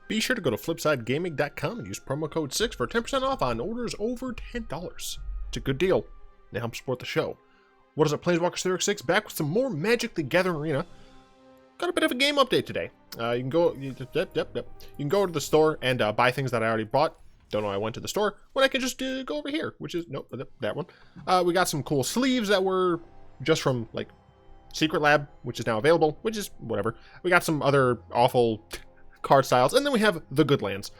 Be sure to go to flipsidegaming.com and use promo code 6 for 10% off on orders over $10. It's a good deal. They help support the show. What is it, Planeswalkers 36? Back with some more Magic the Gathering Arena. Got a bit of a game update today. You can go to the store and buy things that I already bought. Don't know why I went to the store when I can just go over here, which is, nope, that one. We got some cool sleeves that were just from, like, Secret Lab, which is now available, which is whatever. We got some other awful card styles, and then we have the Goodlands.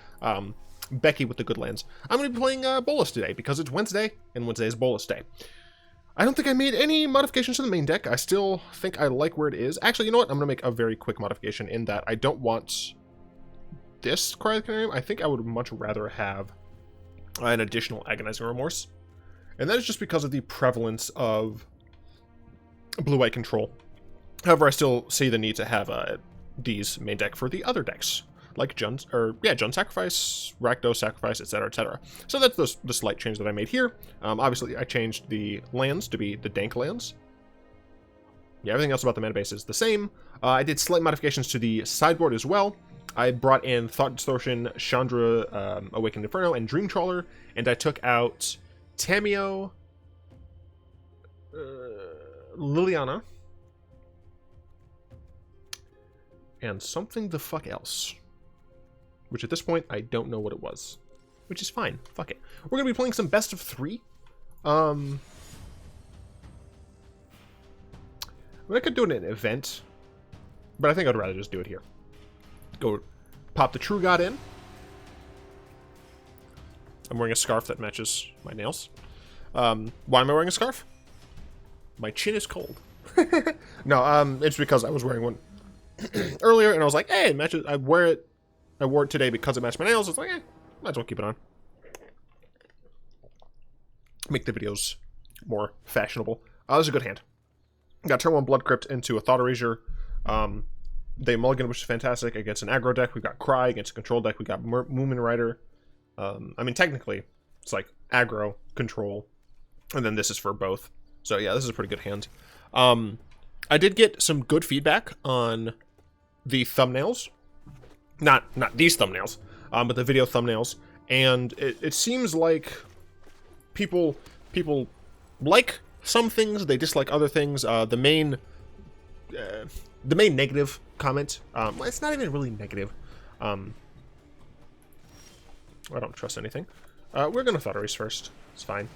Becky with the Goodlands. I'm going to be playing Bolas today because it's Wednesday, and Wednesday is Bolas Day. I don't think I made any modifications to the main deck. I still think I like where it is. Actually, you know what? I'm going to make a very quick modification in that I don't want this Carnarium. I think I would much rather have an additional Agonizing Remorse. And that is just because of the prevalence of blue-white control. However, I still see the need to have D's main deck for the other decks, like Jund Sacrifice, Rakdos Sacrifice, etc., etc. So that's the slight change that I made here. Obviously, I changed the lands to be the Dank lands. Yeah, everything else about the mana base is the same. I did slight modifications to the sideboard as well. I brought in Thought Distortion, Chandra, Awakened Inferno, and Dream Trawler, and I took out Tamiyo, Liliana, and something the fuck else. Which at this point, I don't know what it was. Which is fine. Fuck it. We're going to be playing some best of 3. I could do it in an event, but I think I'd rather just do it here. Go pop the True God in. I'm wearing a scarf that matches my nails. Why am I wearing a scarf? My chin is cold. No, it's because I was wearing one earlier, and I was like, hey, it matches. I wore it today because it matched my nails. I was like, might as well keep it on. Make the videos more fashionable. This is a good hand. Got turn 1 Blood Crypt into a Thought Erasure. They mulligan, which is fantastic. Against an aggro deck, we've got Cry. Against a control deck, we got Moomin Rider. I mean, technically, it's like aggro, control, and then this is for both. So yeah, this is a pretty good hand. I did get some good feedback on the thumbnails. Not these thumbnails, but the video thumbnails. And it seems like people like some things, they dislike other things. The main negative comment, well, it's not even really negative. I don't trust anything. We're gonna Thought Erase first. It's fine.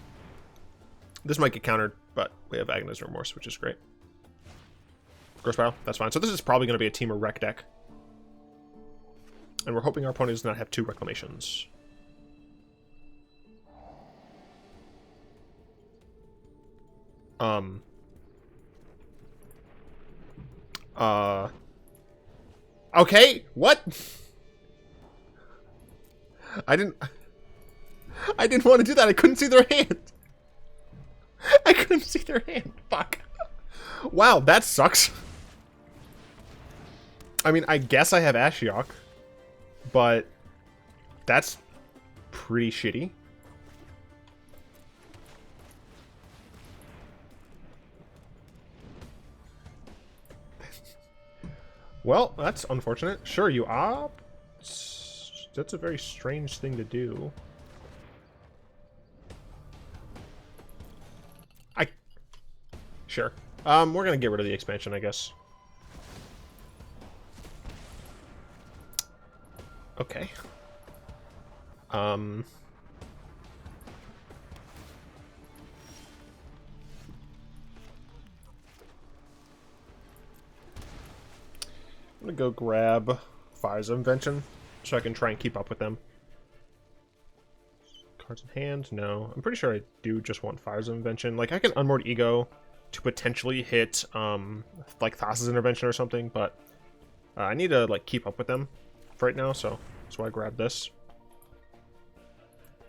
This might get countered, but we have Agonizing Remorse, which is great. Gross Pile, that's fine. So this is probably going to be a Temur Rec deck. And we're hoping our opponent does not have 2 Reclamations. Okay, what? I didn't want to do that. I couldn't see their hand. I couldn't see their hand. Fuck. Wow, that sucks. I mean, I guess I have Ashiok, but that's pretty shitty. Well, that's unfortunate. Sure, you opt. That's a very strange thing to do. Sure. We're gonna get rid of the expansion, I guess. Okay. I'm gonna go grab Fires of Invention so I can try and keep up with them. Cards in hand? No. I'm pretty sure I do just want Fires of Invention. Like, I can Unmoored Ego to potentially hit, like, Thassa's Intervention or something, but I need to, like, keep up with them for right now, so that's why I grabbed this.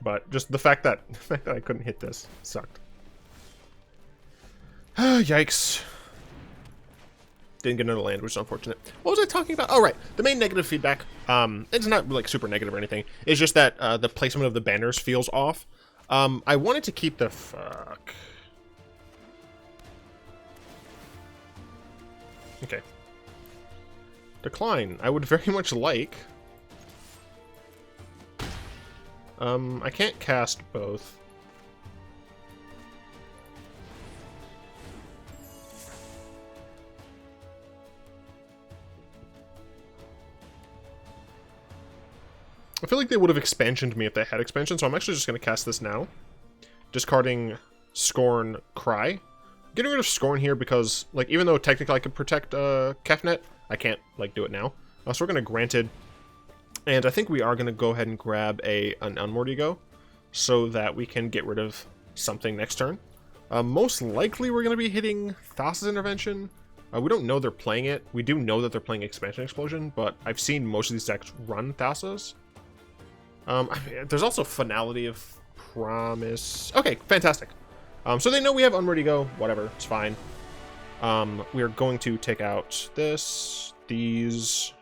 But just the fact that I couldn't hit this sucked. Yikes. Didn't get another land, which is unfortunate. What was I talking about? Oh, right. The main negative feedback, it's not, like, super negative or anything. It's just that the placement of the banners feels off. I wanted to keep the... Fuck. Okay. Decline. I would very much like I can't cast both. I feel like they would have expansioned me if they had expansion, so I'm actually just going to cast this now. Discarding Scorn Cry. Getting rid of Scorn here because, like, even though technically I could protect Kefnet, I can't, like, do it now. So we're going to Granted. And I think we are going to go ahead and grab an Unmoored Ego so that we can get rid of something next turn. Most likely we're going to be hitting Thought Intervention. We don't know they're playing it. We do know that they're playing Expansion Explosion, but I've seen most of these decks run Thassa's. There's also Finality of Promise. Okay, fantastic. So they know we have Unmoored Ego. Whatever, it's fine. We are going to take out this, these,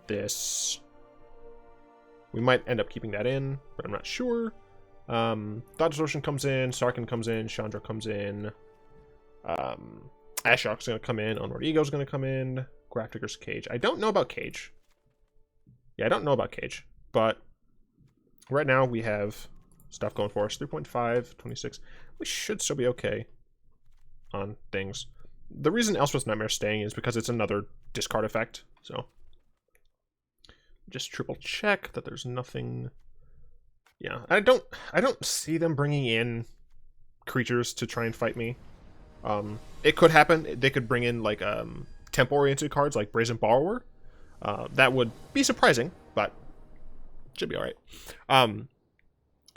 this. We might end up keeping that in, but I'm not sure. Thought Distortion comes in, Sarkhan comes in, Chandra comes in. Ashiok's going to come in, Unmoored Ego's going to come in. Graph-Digger's Cage. I don't know about Cage. Yeah, I don't know about Cage. But right now we have stuff going for us. 3.5, 26. We should still be okay on things. The reason Elspeth's Nightmare is staying is because it's another discard effect. So just triple check that there's nothing. Yeah, I don't see them bringing in creatures to try and fight me. It could happen. They could bring in like temp-oriented cards like Brazen Borrower. That would be surprising, but should be all right.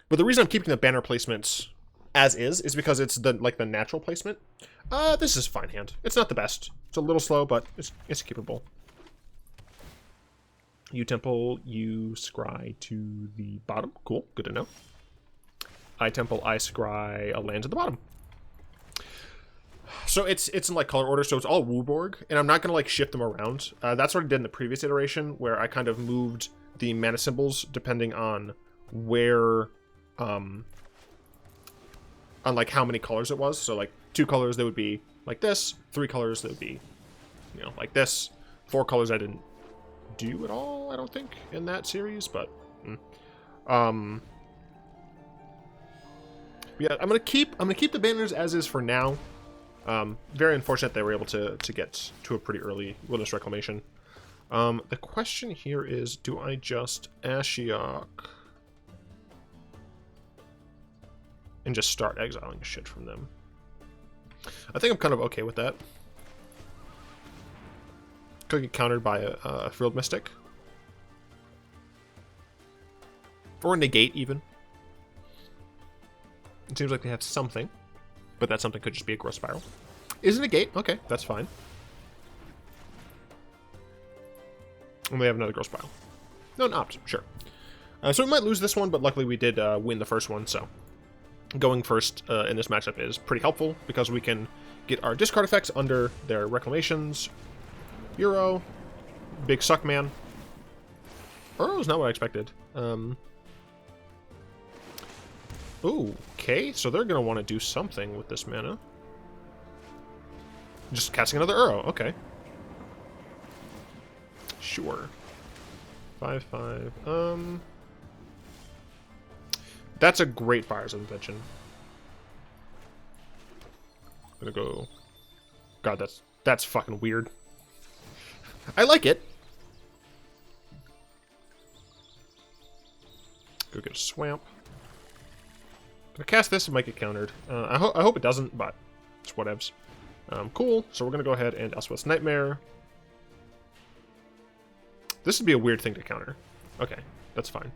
But the reason I'm keeping the banner placements as is because it's the natural placement. This is fine hand. It's not the best. It's a little slow, but it's keepable. You Temple, you Scry to the bottom. Cool, good to know. I Temple, I Scry a land to the bottom. So it's in like color order, so it's all Wooborg, and I'm not gonna like shift them around. That's what I did in the previous iteration, where I kind of moved the mana symbols depending on where, on like how many colors it was. So like 2 colors, they would be like this. 3 colors, they would be, you know, like this. 4 colors I didn't do at all, I don't think, in that series, but yeah, I'm gonna keep the banners as is for now. Very unfortunate they were able to get to a pretty early Wilderness Reclamation. The question here is, do I just Ashiok and just start exiling shit from them? I think I'm kind of okay with that. Could get countered by a Frilled Mystic. Or a Negate, even. It seems like they have something. But that something could just be a Growth Spiral. Is it a Negate? Okay, that's fine. And we have another Growth Spiral. No, an Opt, sure. So we might lose this one, but luckily we did win the first one, so going first in this matchup is pretty helpful because we can get our discard effects under their Reclamations. Euro. Big Suck Man. Uro is not what I expected. Ooh, okay, so they're going to want to do something with this mana. Just casting another Uro, okay. Sure. 5/5. That's a great Fires of Invention. Gonna go. God, that's fucking weird. I like it. Go get a Swamp. Gonna cast this and might get countered. I hope it doesn't, but it's whatevs. Cool. So we're gonna go ahead and Elspeth's Nightmare. This would be a weird thing to counter. Okay, that's fine.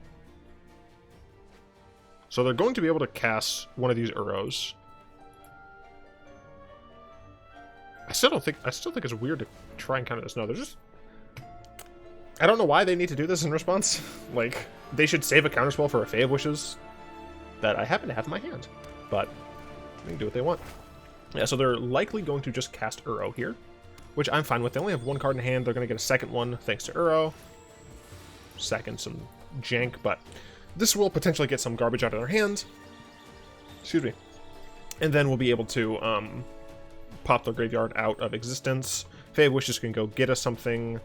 So they're going to be able to cast one of these Uros. I still think it's weird to try and counter this. No, they're just. I don't know why they need to do this in response. Like, they should save a counterspell for a Fae of Wishes that I happen to have in my hand. But they can do what they want. Yeah, so they're likely going to just cast Uro here, which I'm fine with. They only have 1 card in hand. They're going to get a second one thanks to Uro. Second, some jank, but this will potentially get some garbage out of their hand. Excuse me. And then we'll be able to pop their graveyard out of existence. Fae of Wishes can go get us something.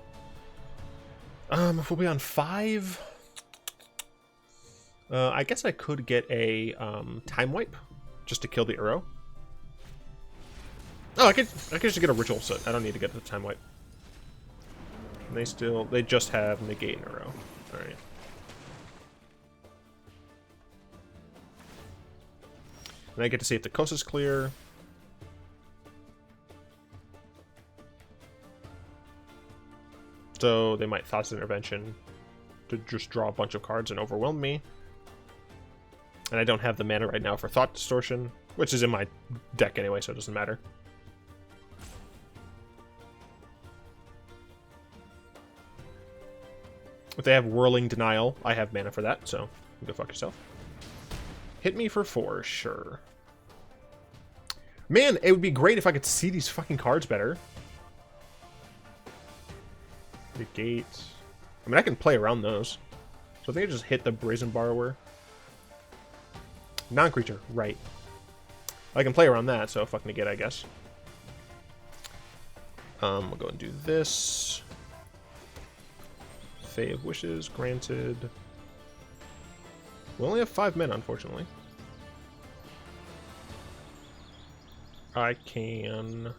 If we'll be on 5... I guess I could get a time wipe just to kill the Uro. Oh, I could just get a Ritual of Soot. I don't need to get the time wipe. And they just have negate and Uro. All right. And I get to see if the coast is clear. So they might Thought Intervention to just draw a bunch of cards and overwhelm me. And I don't have the mana right now for Thought Distortion, which is in my deck anyway, so it doesn't matter. If they have Whirling Denial, I have mana for that, so go fuck yourself. Hit me for 4, sure. Man, it would be great if I could see these fucking cards better. Negate. I mean, I can play around those. So I think I just hit the Brazen Borrower. Non-creature, right. I can play around that, so fuck negate, I guess. We'll go and do this. Fae of Wishes, granted. We only have 5 men, unfortunately. I can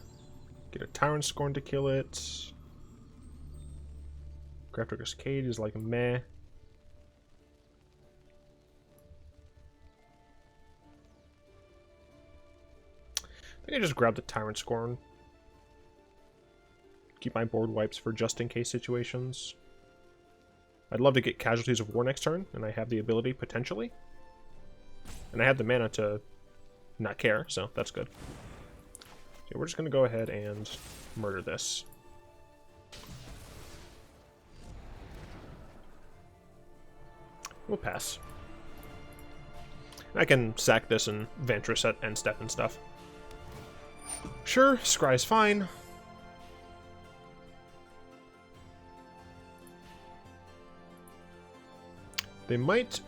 get a Tyrant Scorn to kill it. Grafter's Cage is like meh. I think I just grab the Tyrant Scorn. Keep my board wipes for just in case situations. I'd love to get Casualties of War next turn, and I have the ability potentially. And I have the mana to not care, so that's good. Okay, we're just going to go ahead and murder this. We'll pass. I can sack this and Vantress at end step and stuff. Sure, Scry's fine. They might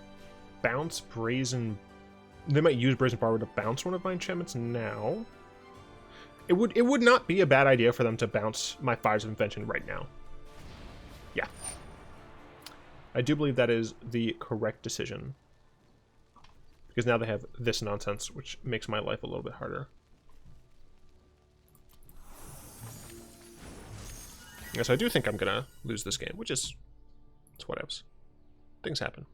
bounce Brazen... They might use Brazen Borrower to bounce one of my enchantments now. It would not be a bad idea for them to bounce my Fires of Invention right now. Yeah. I do believe that is the correct decision. Because now they have this nonsense, which makes my life a little bit harder. Yes, I do think I'm going to lose this game, which is... it's whatevs. Things happen.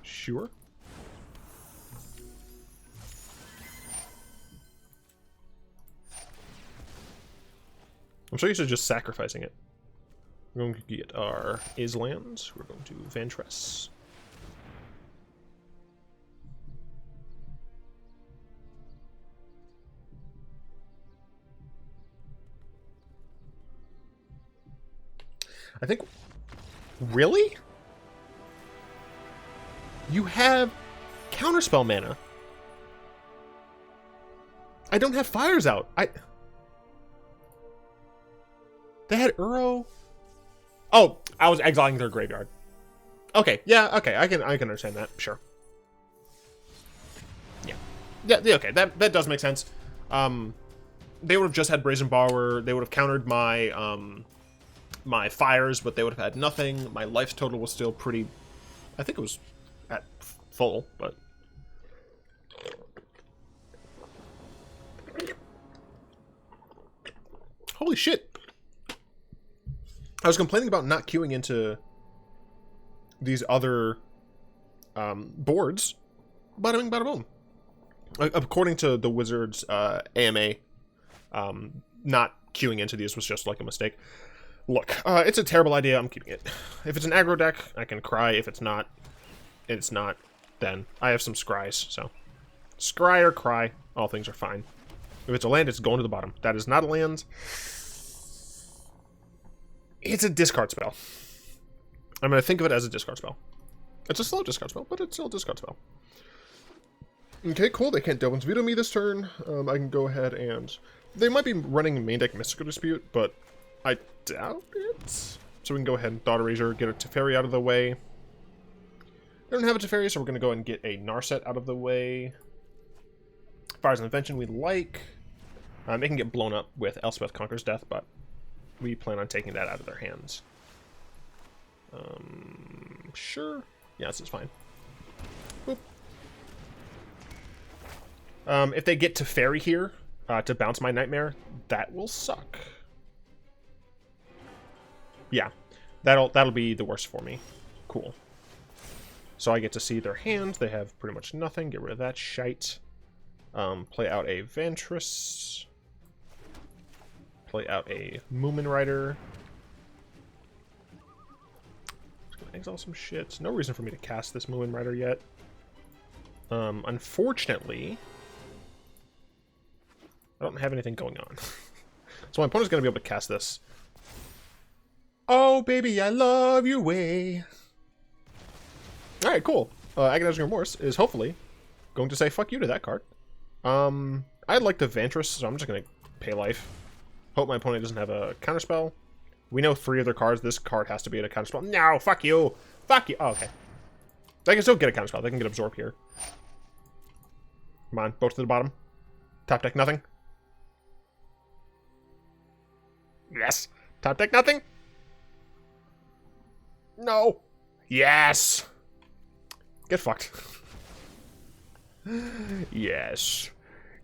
Sure. I'm so used to just sacrificing it. We're going to get our Islands. We're going to Vantress. I think... Really? You have Counterspell mana. I don't have Fires out. They had Uro. Oh, I was exiling their graveyard. Okay, yeah, okay, I can understand that, sure. Yeah, okay, that does make sense. They would have just had Brazen Borrower. They would have countered my my Fires, but they would have had nothing. My life total was still pretty. I think it was at full, but. Holy shit. I was complaining about not queuing into these other boards. Bada bing, bada boom. According to the Wizards AMA, not queuing into these was just like a mistake. Look, it's a terrible idea. I'm keeping it. If it's an aggro deck, I can cry. If it's not, it's not. Then I have some scries. So, scry or cry, all things are fine. If it's a land, it's going to the bottom. That is not a land. It's a discard spell. I'm going to think of it as a discard spell. It's a slow discard spell, but it's still a discard spell. Okay, cool. They can't Delvin's Veto me this turn. I can go ahead and... They might be running main deck Mystical Dispute, but I doubt it. So we can go ahead and Thought Erasure, get a Teferi out of the way. I don't have a Teferi, so we're going to go ahead and get a Narset out of the way. Fires of Invention we like. They can get blown up with Elspeth Conquers Death, but we plan on taking that out of their hands. Sure. Yeah, this is fine. Boop. If they get to Fairy here, to bounce my Nightmare, that will suck. Yeah, that'll be the worst for me. Cool. So I get to see their hand. They have pretty much nothing. Get rid of that shite. Play out a Vantress. Play out a Moomin Rider. Just gonna exile some shit. No reason for me to cast this Moomin Rider yet. Unfortunately, I don't have anything going on. So my opponent's gonna be able to cast this. Oh, baby, I love your way. Alright, cool. Agonizing Remorse is hopefully going to say fuck you to that card. I like the Vantress, so I'm just going to pay life. Hope my opponent doesn't have a counterspell. We know 3 of their cards. This card has to be at a counterspell. No, fuck you. Fuck you. Oh, okay. They can still get a counterspell. They can get Absorb here. Come on, both to the bottom. Top deck, nothing. Yes. Top deck, nothing. No. Yes. Get fucked. Yes.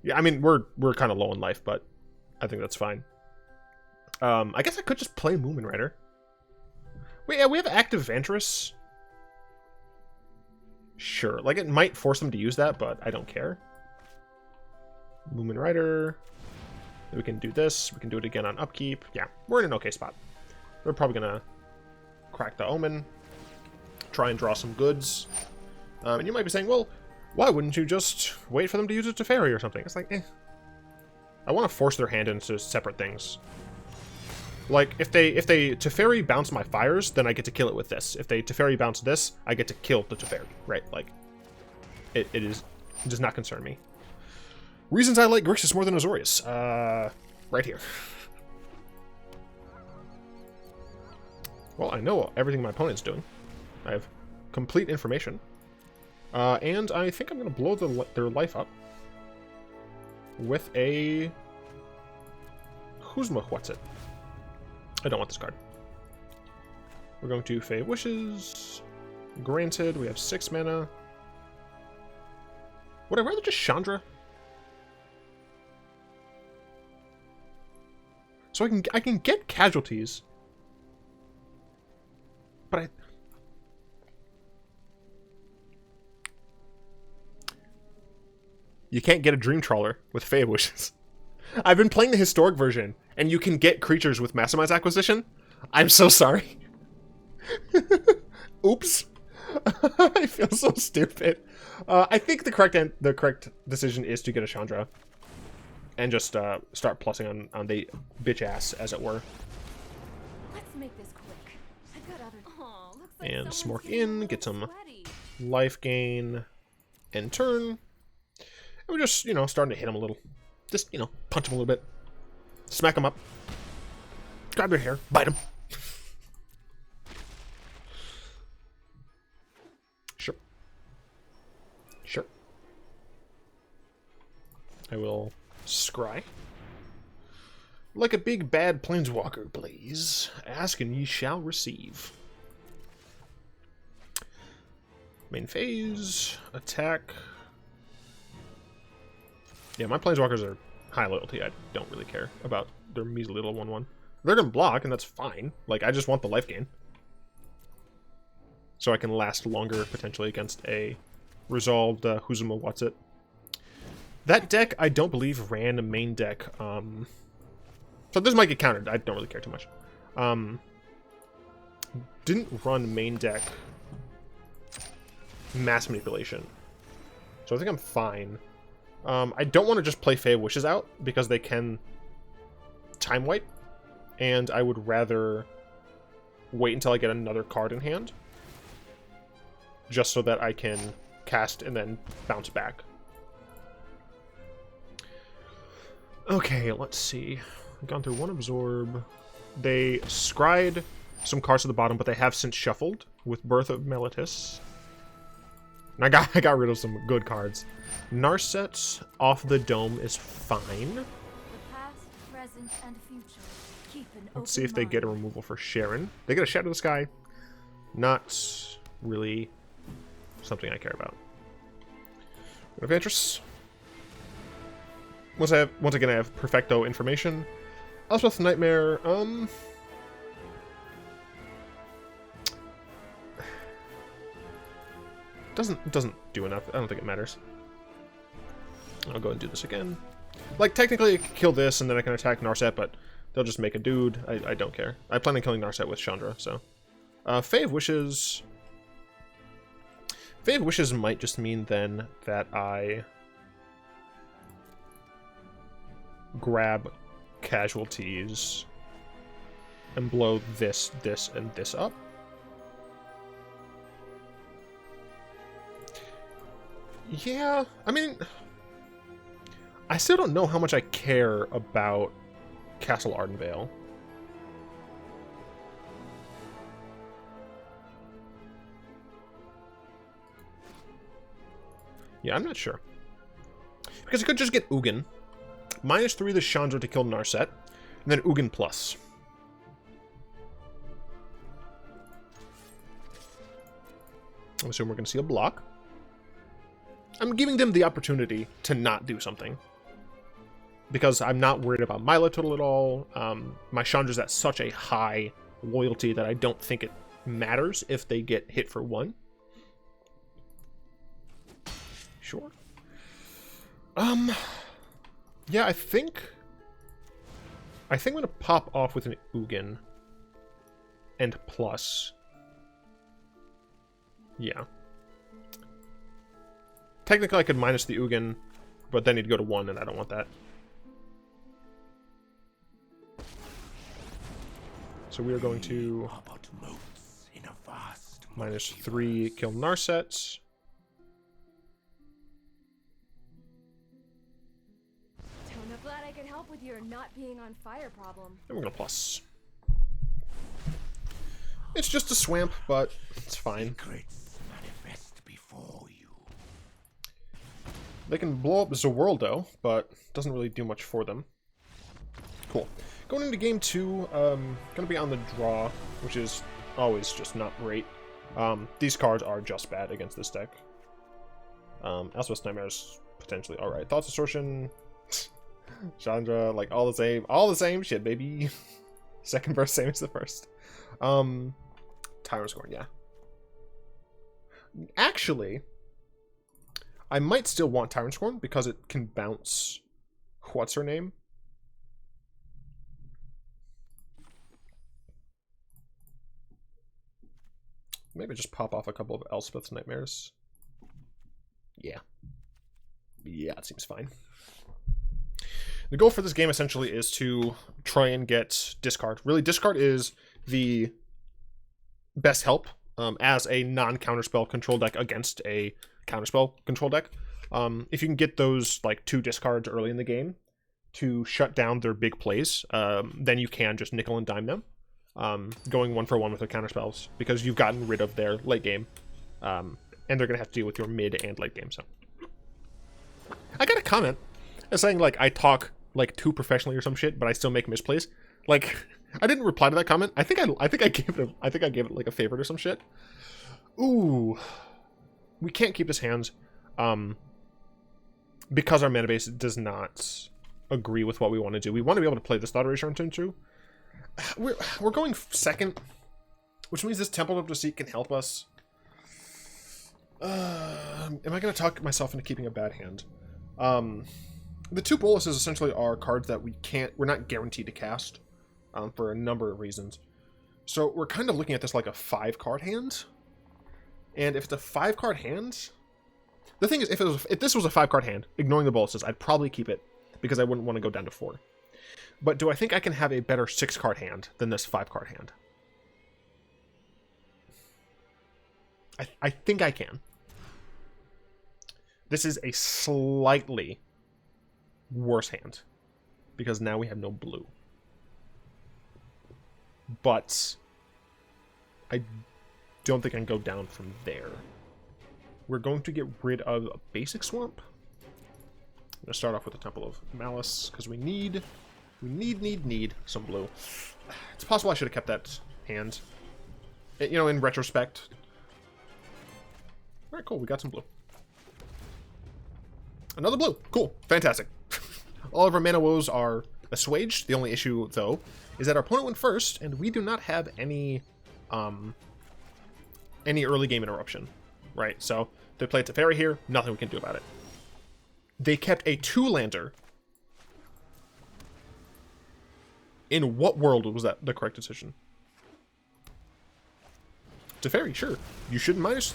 Yeah, I mean, we're kind of low in life, but I think that's fine. I guess I could just play Moomin Rider. Wait, yeah, we have active Vantress. Sure. Like, it might force them to use that, but I don't care. Moomin Rider. We can do this. We can do it again on upkeep. Yeah, we're in an okay spot. They're probably going to crack the Omen. Try and draw some goods. And you might be saying, well, why wouldn't you just wait for them to use it to Fairy or something? It's like, eh. I want to force their hand into separate things. Like, if they Teferi bounce my Fires, then I get to kill it with this. If they Teferi bounce this, I get to kill the Teferi, right? Like, it does not concern me. Reasons I like Grixis more than Azorius. Right here. Well, I know everything my opponent's doing. I have complete information. And I think I'm going to blow their life up with a what's it? I don't want this card. We're going to Fae of Wishes. Granted, we have 6 mana. Would I rather just Chandra? So I can get casualties. But you can't get a Dream Trawler with Fae of Wishes. I've been playing the historic version, and you can get creatures with Mastermind's Acquisition. I'm so sorry. Oops. I feel so stupid. I think the correct decision is to get a Chandra. And just start plussing on the bitch ass, as it were. Let's make this quick. I've got other... Oh, looks like and Smork in, get some life gain, end turn. And we're just, starting to hit him a little. Just, punch him a little bit. Smack him up. Grab their hair. Bite him. Sure. Sure. I will scry. Like a big bad planeswalker, please. Ask and ye shall receive. Main phase. Attack. Yeah, my planeswalkers are high loyalty. I don't really care about their measly little 1/1. They're gonna block, and that's fine. Like, I just want the life gain. So I can last longer, potentially, against a resolved Huzuma What's It. That deck, I don't believe, ran a main deck. So this might get countered. I don't really care too much. Didn't run main deck Mass Manipulation. So I think I'm fine. I don't want to just play Fae of Wishes out, because they can time wipe. And I would rather wait until I get another card in hand. Just so that I can cast and then bounce back. Okay, let's see. I've gone through one Absorb. They scryed some cards to the bottom, but they have since shuffled with Birth of Melitus. And I got rid of some good cards. Narset off the dome is fine. The past, present, and future. Keep an Let's see if they get a removal for Sharon. They get a Shadow of the Sky. Not really something I care about. Vantress. Once again, I have Perfecto information. Elspeth Nightmare. Doesn't do enough. I don't think it matters. I'll go and do this again. Like, technically I could kill this and then I can attack Narset, but they'll just make a dude. I don't care. I plan on killing Narset with Chandra, so. Fae of Wishes. Fae of Wishes might just mean then that I grab casualties and blow this, and this up. Yeah, I mean, I still don't know how much I care about Castle Ardenvale. Yeah, I'm not sure. Because I could just get Ugin. -3 the Chandra to kill Narset. And then Ugin plus. I assume we're going to see a block. I'm giving them the opportunity to not do something. Because I'm not worried about my life total at all. My Chandra's at such a high loyalty that I don't think it matters if they get hit for 1. Sure. Yeah, I think I'm gonna pop off with an Ugin and plus. Yeah. Technically, I could minus the Ugin, but then he'd go to 1, and I don't want that. So we are going to -3 kill Narset. I'm glad I could help with your not being on fire problem. And we're gonna plus. It's just a swamp, but it's fine. Manifest before you. They can blow up Zawoldo, but it doesn't really do much for them. Cool. Going into game 2, gonna be on the draw, which is always just not great. These cards are just bad against this deck. Elspeth's Nightmare's potentially alright. Thought Distortion, Chandra, like all the same shit, baby. Second verse, same as the first. Tyrant Scorn, yeah. Actually, I might still want Tyrant Scorn because it can bounce. What's her name? Maybe just pop off a couple of Elspeth's Nightmares. Yeah. Yeah, it seems fine. The goal for this game essentially is to try and get discard. Really, discard is the best help as a non-counterspell control deck against a counterspell control deck. If you can get those like 2 discards early in the game to shut down their big plays, then you can just nickel and dime them. Going 1 for 1 with their counterspells because you've gotten rid of their late game, and they're gonna have to deal with your mid and late game. So I got a comment saying like I talk like too professionally or some shit, but I still make misplays. Like I didn't reply to that comment. I think I gave it like a favorite or some shit. Ooh, we can't keep this hand, because our mana base does not agree with what we want to do. We want to be able to play this Thought Erasure on turn 2. We're going second, which means this Temple of Deceit can help us. Am I going to talk myself into keeping a bad hand? The 2 Bolases essentially are cards that we're not guaranteed to cast, for a number of reasons. So we're kind of looking at this like a 5-card hand. And if it's a 5-card hand, the thing is, if this was a 5-card hand, ignoring the Bolases, I'd probably keep it because I wouldn't want to go down to 4. But do I think I can have a better 6-card hand than this 5-card hand? I think I can. This is a slightly worse hand because now we have no blue. But I don't think I can go down from there. we're going to get rid of a basic swamp. I'm going to start off with the Temple of Malice, because we need some blue. It's possible I should have kept that hand. You know, in retrospect. Alright, cool, we got some blue. Another blue. Cool. Fantastic. All of our mana woes are assuaged. The only issue, though, is that our opponent went first, and we do not have any early game interruption. Right? So, they played Teferi here. Nothing we can do about it. They kept a 2-lander. In what world was that the correct decision? Teferi, sure. You shouldn't minus.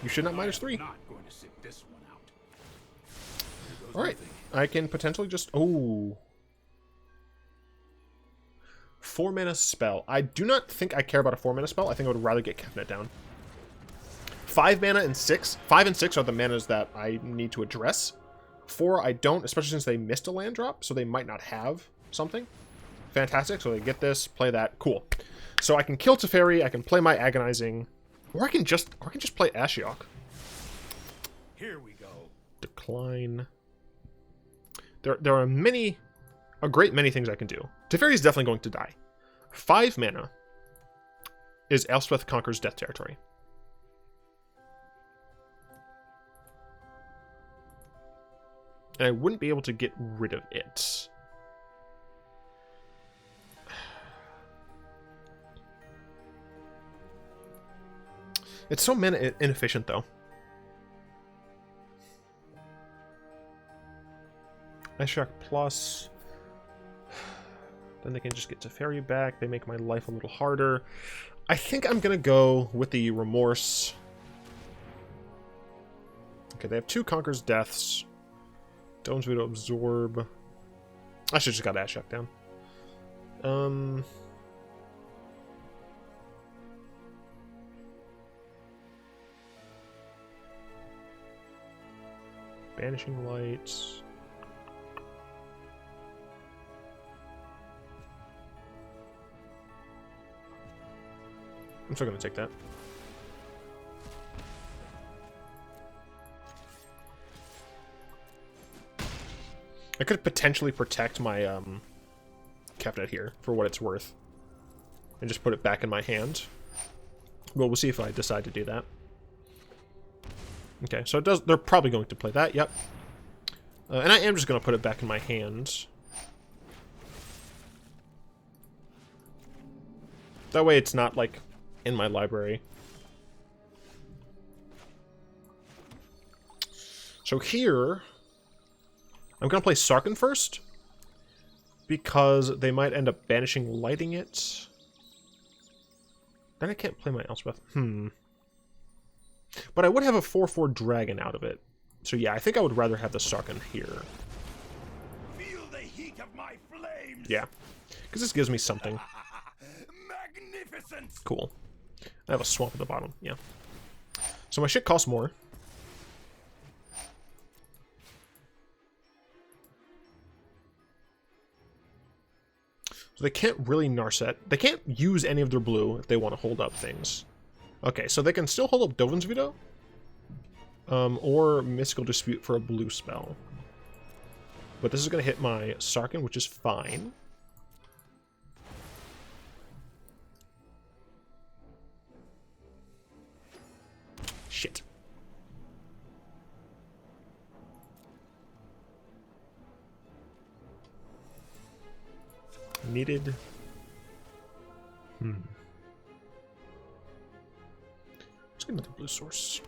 You should not minus 3. Not going to sit this one out. All right, I can potentially just 4 mana spell. I do not think I care about a 4 mana spell. I think I would rather get Kefnet down. 5 mana and 6. 5 and 6 are the manas that I need to address. 4 I don't, especially since they missed a land drop, so they might not have something. Fantastic. So they get this, play that. Cool. So I can kill Teferi. I can play my Agonizing, or I can just play Ashiok. Here we go. Decline. There are a great many things I can do. Teferi is definitely going to die. 5 mana is Elspeth Conquers Death Territory. And I wouldn't be able to get rid of it. It's so mana inefficient, though. Ashiok plus. Then they can just get Teferi back. They make my life a little harder. I think I'm going to go with the Remorse. Okay, they have 2 Conquer's Deaths. Dome's Voodoo Absorb. I should just got Ashiok down. Banishing Lights. I'm still going to take that. I could potentially protect my Kefnet here for what it's worth. And just put it back in my hand. Well, we'll see if I decide to do that. Okay, so it does. They're probably going to play that, yep. And I am just going to put it back in my hand. That way it's not, like, in my library. So here, I'm going to play Sarkhan first, because they might end up banishing lighting it. Then I can't play my Elspeth. But I would have a 4/4 dragon out of it. So yeah, I think I would rather have the Sarkhan here. Feel the heat of my flames. Yeah, because this gives me something. Magnificent. Cool. I have a swamp at the bottom, yeah. So my shit costs more. So they can't really Narset. They can't use any of their blue if they want to hold up things. Okay, so they can still hold up Dovin's Veto. Or Mystical Dispute for a blue spell. But this is going to hit my Sarkhan, which is fine. Shit. Needed. Let's get another blue source.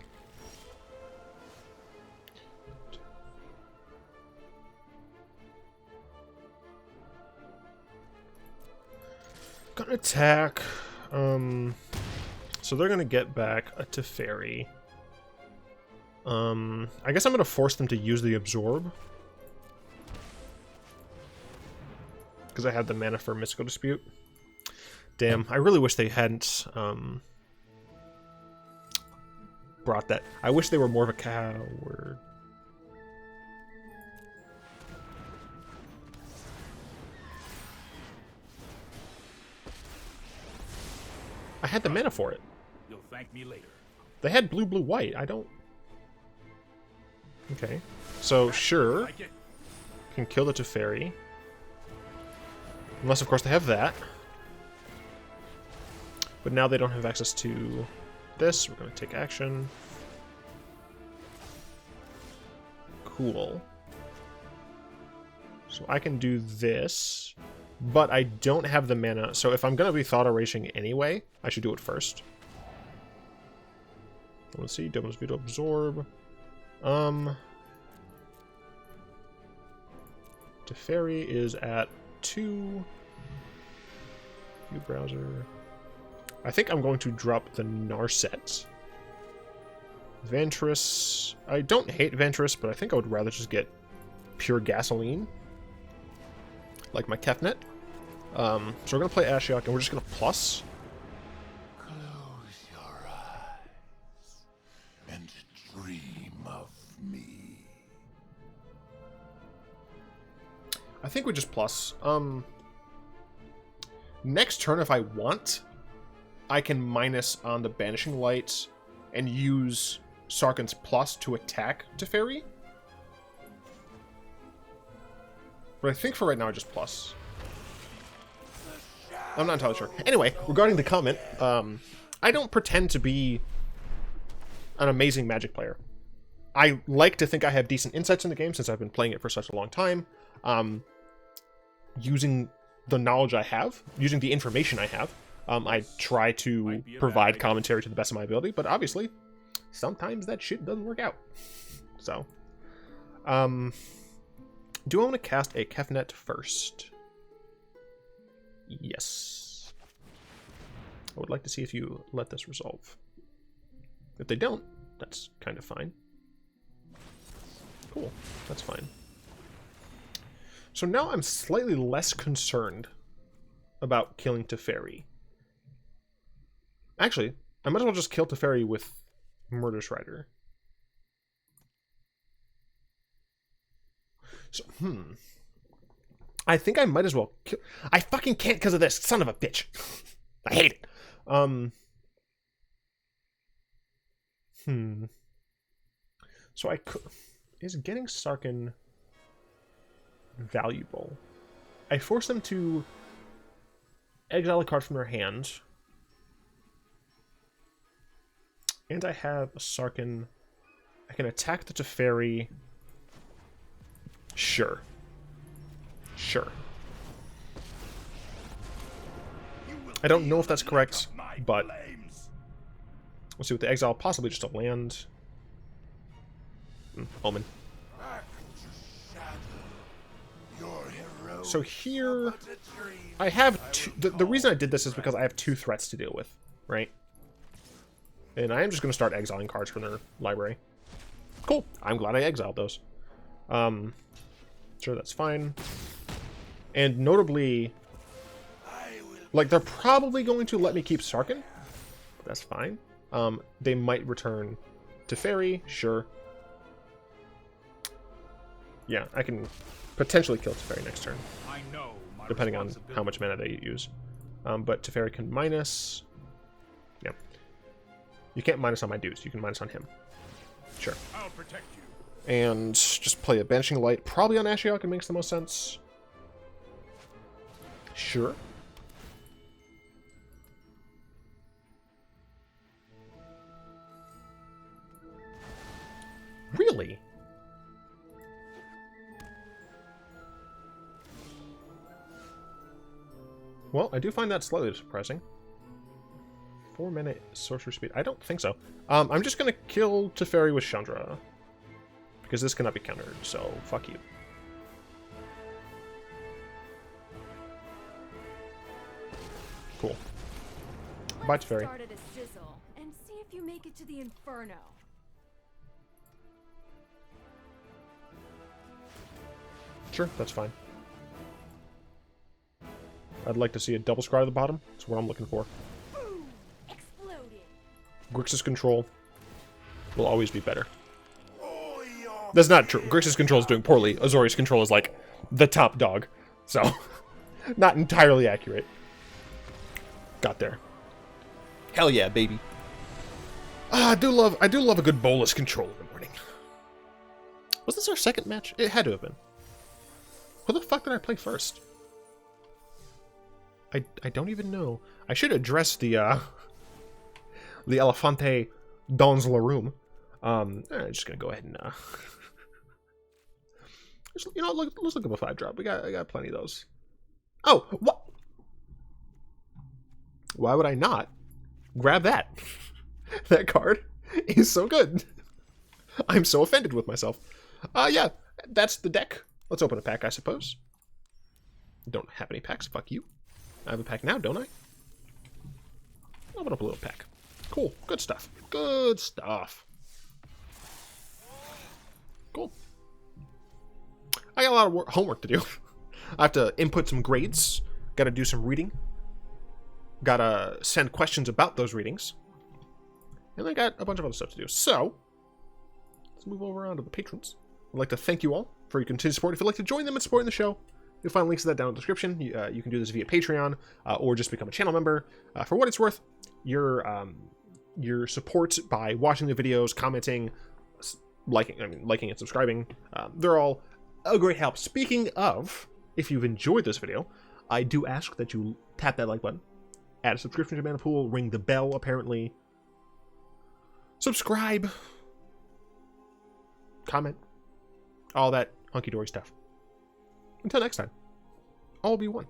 Gonna attack. So they're gonna get back a Teferi. I guess I'm gonna force them to use the Absorb. Because I had the mana for Mystical Dispute. Damn, I really wish they hadn't brought that. I wish they were more of a coward. I had the mana for it. You'll thank me later. They had blue, blue, white. I don't... Okay. So, sure. Can kill the Teferi. Unless, of course, they have that. But now they don't have access to this. We're going to take action. Cool. So I can do this, but I don't have the mana. So if I'm going to be Thought Erasing anyway, I should do it first. Let's see. Devil's Veto Absorb. Teferi is at 2. View browser. I think I'm going to drop the Narset. Vantress. I don't hate Vantress, but I think I would rather just get pure gasoline. Like my Kefnet. So we're going to play Ashiok, and we're just going to plus. Close your eyes and dream of me. I think we just plus. Next turn, if I want, I can minus on the Banishing Light and use Sarkhan's plus to attack Teferi. But I think for right now, I just plus. I'm not entirely sure. Anyway, regarding the comment, I don't pretend to be an amazing Magic player. I like to think I have decent insights in the game since I've been playing it for such a long time. Using the knowledge I have, using the information I have, I try to provide commentary to the best of my ability, but obviously, sometimes that shit doesn't work out. So, do I want to cast a Kefnet first? Yes. I would like to see if you let this resolve. If they don't, that's kind of fine. Cool, that's fine. So now I'm slightly less concerned about killing Teferi. Actually, I might as well just kill Teferi with Murderous Rider. So, I think I might as well kill... I fucking can't because of this. Son of a bitch. I hate it. So I could... Is getting Sarkhan valuable? I force them to exile a card from their hand. And I have a Sarkhan. I can attack the Teferi. Sure. Sure. I don't know if that's correct, but we'll see with the exile, possibly just a land. Omen. So here, I have two, the reason I did this is because I have 2 threats to deal with, right? And I am just going to start exiling cards from their library. Cool. I'm glad I exiled those. Sure, that's fine. And notably, like, they're probably going to let me keep Sarkhan. That's fine. They might return Teferi, sure. Yeah, I can potentially kill Teferi next turn, depending on how much mana they use. But Teferi can minus. Yeah. You can't minus on my dudes. You can minus on him. Sure. I'll protect you. And just play a Banishing Light. Probably on Ashiok. It makes the most sense. Sure. Really? Well, I do find that slightly surprising. 4-minute sorcery speed. I don't think so. I'm just going to kill Teferi with Chandra. Because this cannot be countered, so fuck you. Cool. Bye, Teferi. Start at a sizzle and see if you make it to the inferno. Sure, that's fine. I'd like to see a double scry at the bottom. That's what I'm looking for. Boom! Exploded. Grixis Control will always be better. That's not true. Grixis Control is doing poorly. Azorius Control is like the top dog. So, not entirely accurate. Got there. Hell yeah, baby. I do love a good Bolas Control in the morning. Was this our second match? It had to have been. Who the fuck did I play first? I don't even know. I should address the Elefante dans la room. I'm just gonna go ahead and you know, let's look up a 5-drop. I got plenty of those. Oh, what? Why would I not grab that? That card is so good. I'm so offended with myself. Yeah, that's the deck. Let's open a pack, I suppose. Don't have any packs. Fuck you. I have a pack now, don't I? Open up a little pack. Cool. Good stuff. Good stuff. Cool. I got a lot of homework to do. I have to input some grades. Got to do some reading. Got to send questions about those readings. And I got a bunch of other stuff to do. So, let's move over on to the patrons. I'd like to thank you all for your continued support. If you'd like to join them in supporting the show, you'll find links to that down in the description. You can do this via Patreon or just become a channel member. For what it's worth, your support by watching the videos, commenting, liking and subscribing, they're all a great help. Speaking of, if you've enjoyed this video, I do ask that you tap that like button, add a subscription to Mana Pool, ring the bell, apparently, subscribe, comment, all that hunky-dory stuff. Until next time, all will be one.